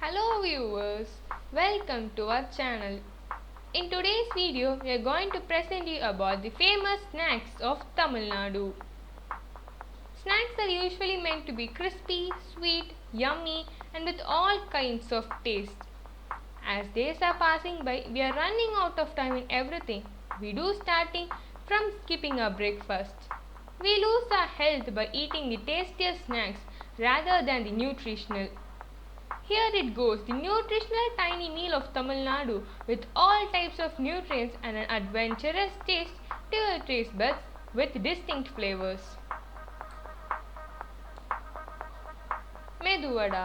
Hello viewers, welcome to our channel. In today's video, we are going to present you about the famous snacks of Tamil Nadu. Snacks are usually meant to be crispy, sweet, yummy and with all kinds of taste. As days are passing by, we are running out of time in everything we do, starting from skipping our breakfast. We lose our health by eating the tastiest snacks rather than the nutritional. Here it goes, the nutritional tiny meal of Tamil Nadu with all types of nutrients and an adventurous taste to your taste buds with distinct flavors. Medu vada,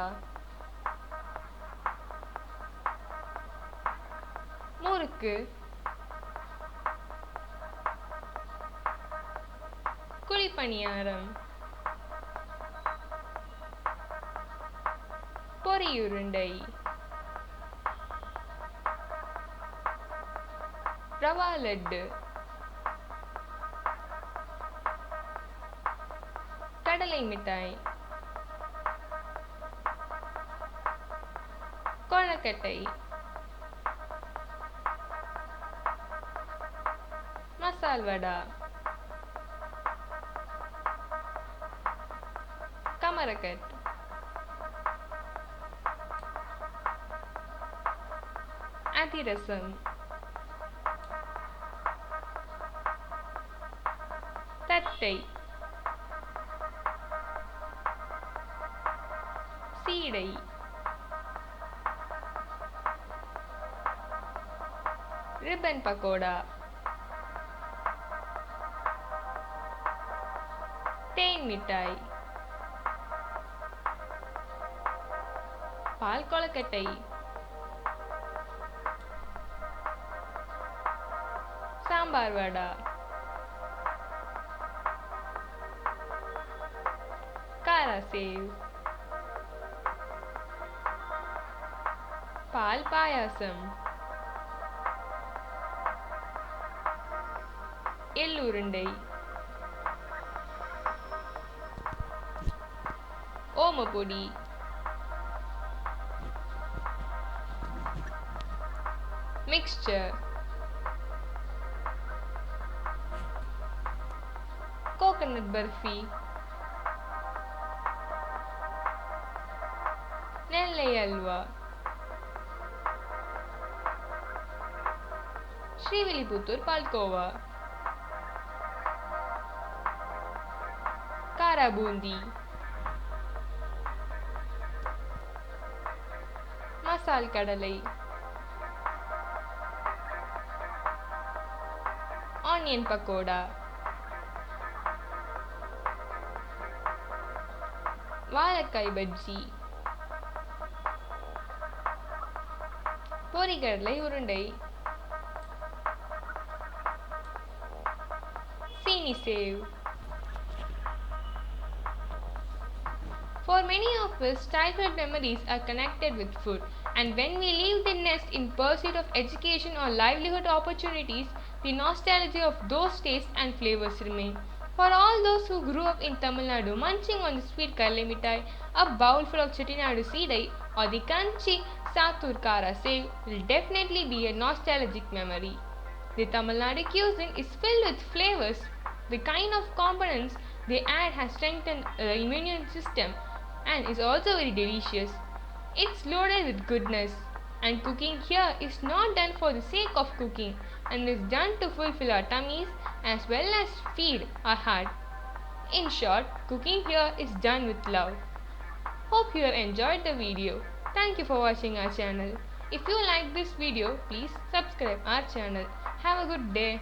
murukku, குழிப்பணியாரம், பொரியுருண்டை, ரவா லட்டு, கடலை மிட்டாய், கொழக்கட்டை, மசால் வடா, கமரக்கட், அதிரசம், தட்டை, சீடை, ribbon pakoda, தேன் மிட்டாய், பால் கொழுக்கட்டை, சாம்பார் வடா, காரா save, பால் பாயாசம், எள்ளுருண்டை, omapodi, mixture, coconut barfi, நெல்லை அல்வா, ஸ்ரீவில்லிபுத்தூர் பால்கோவா, காரா பூந்தி, மசால் கடலை, onion pakoda, வாழைக்காய் பஜ்ஜி, பொரிகடலை உருண்டை, சீனி save. For many of us, childhood memories are connected with food, and when we leave the nest in pursuit of education or livelihood opportunities, the nostalgia of those tastes and flavors remain. For all those who grew up in Tamil Nadu, munching on the sweet kadalai mittai, a bowl full of Chettinadu seedai, or the crunchy Sattur Kara Save will definitely be a nostalgic memory. The Tamil Nadu cuisine is filled with flavors. The kind of components they add has strengthened the immune system and is also very delicious. It's loaded with goodness, and cooking here is not done for the sake of cooking and is done to fulfill our tummies as well as feed our heart. In short, cooking here is done with love. Hope you have enjoyed the video. Thank you for watching our channel. If you like this video, please subscribe our channel. Have a good day.